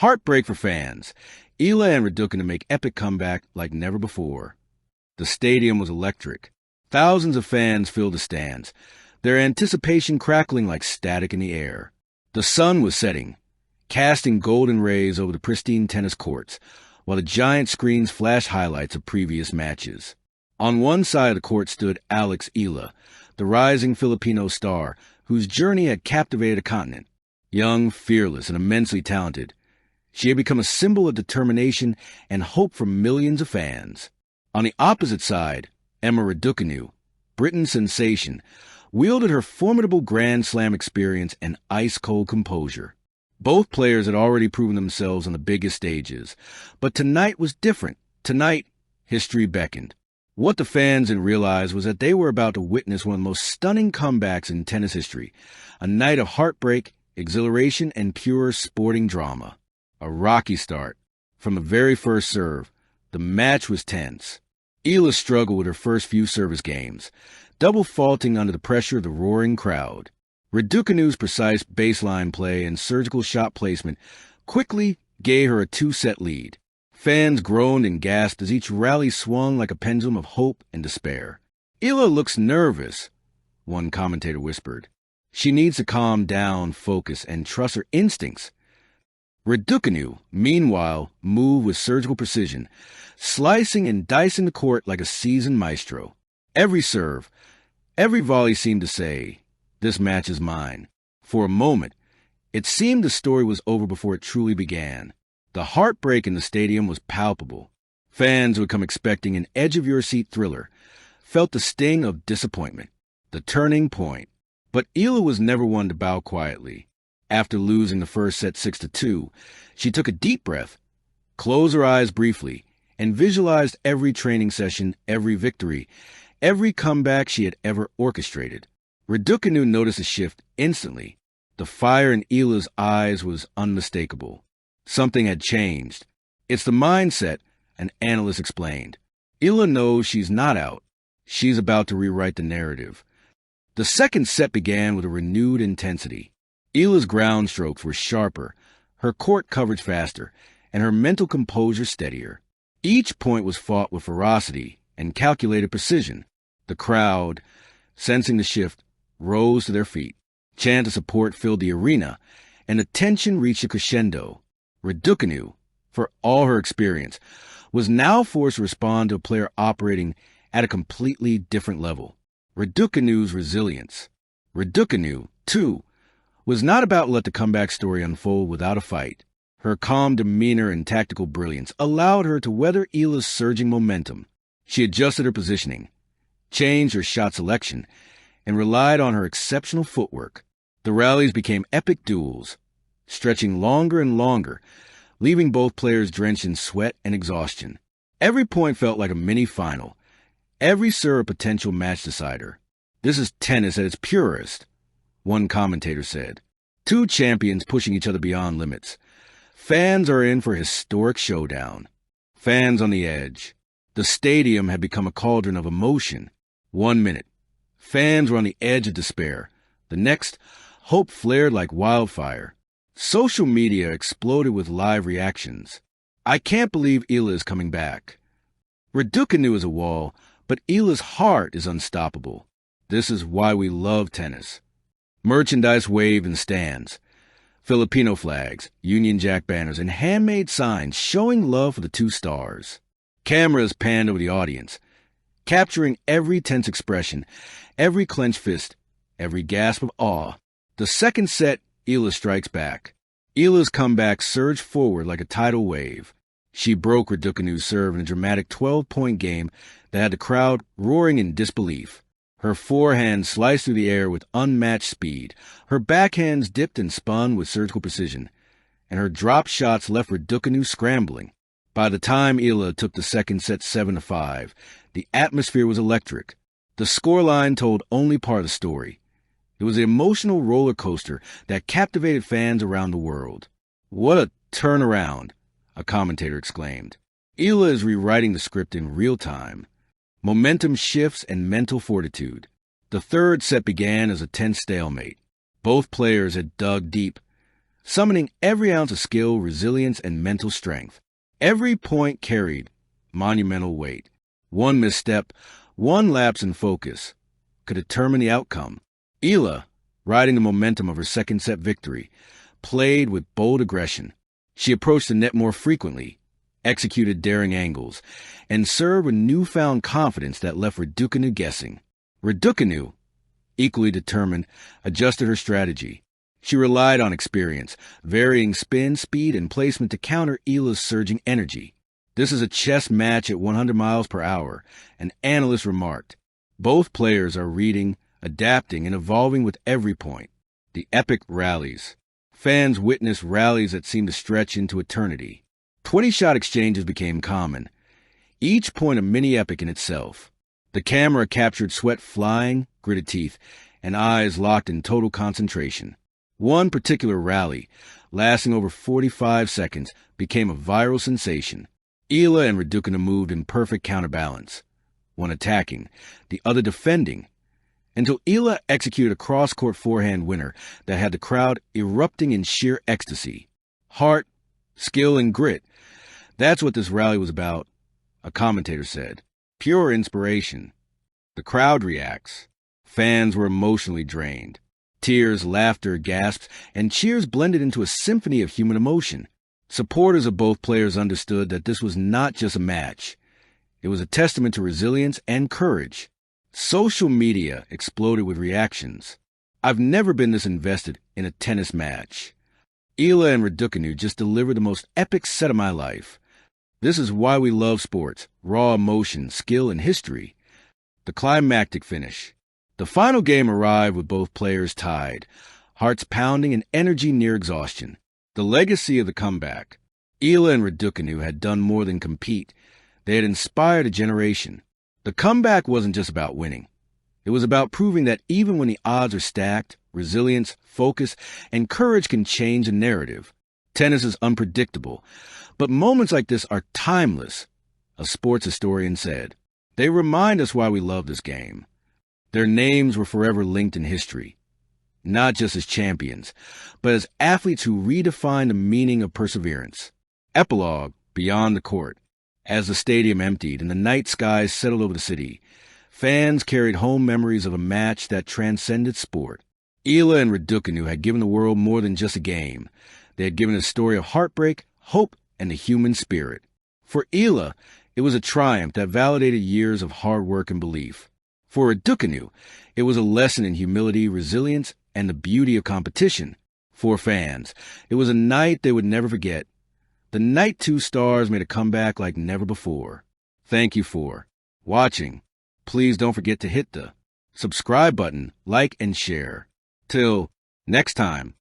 Heartbreak for fans. Eala and Raducanu make epic comeback like never before. The stadium was electric. Thousands of fans filled the stands, their anticipation crackling like static in the air. The sun was setting, casting golden rays over the pristine tennis courts, while the giant screens flashed highlights of previous matches. On one side of the court stood Eala, the rising Filipino star whose journey had captivated a continent. Young, fearless, and immensely talented, she had become a symbol of determination and hope for millions of fans. On the opposite side, Raducanu, Britain's sensation, wielded her formidable Grand Slam experience and ice-cold composure. Both players had already proven themselves on the biggest stages, but tonight was different. Tonight, history beckoned. What the fans didn't realize was that they were about to witness one of the most stunning comebacks in tennis history, a night of heartbreak, exhilaration, and pure sporting drama. A rocky start. From the very first serve, the match was tense. Eala struggled with her first few service games, double faulting under the pressure of the roaring crowd. Raducanu's precise baseline play and surgical shot placement quickly gave her a 2-set lead. Fans groaned and gasped as each rally swung like a pendulum of hope and despair. "Eala looks nervous," one commentator whispered. "She needs to calm down, focus, and trust her instincts." Raducanu, meanwhile, moved with surgical precision, slicing and dicing the court like a seasoned maestro. Every serve, every volley seemed to say, "This match is mine." For a moment, it seemed the story was over before it truly began. The heartbreak in the stadium was palpable. Fans who had come expecting an edge-of-your-seat thriller felt the sting of disappointment, the turning point. But Eala was never one to bow quietly. After losing the first set 6-2, she took a deep breath, closed her eyes briefly, and visualized every training session, every victory, every comeback she had ever orchestrated. Raducanu noticed a shift instantly. The fire in Eala's eyes was unmistakable. Something had changed. "It's the mindset," an analyst explained. "Eala knows she's not out. She's about to rewrite the narrative." The second set began with a renewed intensity. Eala's ground strokes were sharper, her court coverage faster, and her mental composure steadier. Each point was fought with ferocity and calculated precision. The crowd, sensing the shift, rose to their feet. Chant of support filled the arena, and the tension reached a crescendo. Raducanu, for all her experience, was now forced to respond to a player operating at a completely different level. Raducanu's resilience. Raducanu, too, was not about to let the comeback story unfold without a fight. Her calm demeanor and tactical brilliance allowed her to weather Eala's surging momentum. She adjusted her positioning, changed her shot selection, and relied on her exceptional footwork. The rallies became epic duels, stretching longer and longer, leaving both players drenched in sweat and exhaustion. Every point felt like a mini-final, every serve a potential match decider. "This is tennis at its purest," one commentator said. Two champions pushing each other beyond limits. Fans are in for a historic showdown. Fans on the edge. The stadium had become a cauldron of emotion. 1 minute, fans were on the edge of despair. The next, hope flared like wildfire. Social media exploded with live reactions. "I can't believe Eala is coming back." Raducanu is a wall, but Eala's heart is unstoppable. This is why we love tennis. Merchandise waved in the stands. Filipino flags, Union Jack banners, and handmade signs showing love for the two stars. Cameras panned over the audience, capturing every tense expression, every clenched fist, every gasp of awe. The second set, Eala strikes back. Eala's comeback surged forward like a tidal wave. She broke Raducanu's serve in a dramatic 12-point game that had the crowd roaring in disbelief. Her forehand sliced through the air with unmatched speed. Her backhands dipped and spun with surgical precision, and her drop shots left Raducanu scrambling. By the time Eala took the second set 7-5, the atmosphere was electric. The scoreline told only part of the story. It was an emotional roller coaster that captivated fans around the world. "What a turnaround," a commentator exclaimed. Eala is rewriting the script in real time. Momentum shifts and mental fortitude. The third set began as a tense stalemate. Both players had dug deep, summoning every ounce of skill, resilience, and mental strength. Every point carried monumental weight. One misstep, one lapse in focus could determine the outcome. Eala, riding the momentum of her second-set victory, played with bold aggression. She approached the net more frequently, executed daring angles, and served with newfound confidence that left Raducanu guessing. Raducanu, equally determined, adjusted her strategy. She relied on experience, varying spin, speed, and placement to counter Eala's surging energy. This is a chess match at 100 miles per hour, an analyst remarked. Both players are reading, adapting, and evolving with every point. The epic rallies. Fans witnessed rallies that seemed to stretch into eternity. 20-shot exchanges became common, each point a mini-epic in itself. The camera captured sweat flying, gritted teeth, and eyes locked in total concentration. One particular rally, lasting over 45 seconds, became a viral sensation. Eala and Raducanu moved in perfect counterbalance, one attacking, the other defending, until Eala executed a cross-court forehand winner that had the crowd erupting in sheer ecstasy. Heart, skill, and grit. That's what this rally was about, a commentator said. Pure inspiration. The crowd reacts. Fans were emotionally drained. Tears, laughter, gasps, and cheers blended into a symphony of human emotion. Supporters of both players understood that this was not just a match. It was a testament to resilience and courage. Social media exploded with reactions. I've never been this invested in a tennis match. Eala and Raducanu just delivered the most epic set of my life. This is why we love sports, raw emotion, skill, and history. The climactic finish. The final game arrived with both players tied, hearts pounding and energy near exhaustion. The legacy of the comeback. Eala and Raducanu had done more than compete. They had inspired a generation. The comeback wasn't just about winning. It was about proving that even when the odds are stacked, resilience, focus, and courage can change a narrative. Tennis is unpredictable, but moments like this are timeless, a sports historian said. They remind us why we love this game. Their names were forever linked in history, not just as champions, but as athletes who redefined the meaning of perseverance. Epilogue, beyond the court. As the stadium emptied and the night skies settled over the city, fans carried home memories of a match that transcended sport. Eala and Raducanu had given the world more than just a game. They had given a story of heartbreak, hope, and the human spirit. For Eala, it was a triumph that validated years of hard work and belief. For Raducanu, it was a lesson in humility, resilience, and the beauty of competition. For fans, it was a night they would never forget. The night two stars made a comeback like never before. Thank you for watching. Please don't forget to hit the subscribe button, like, and share. Till next time.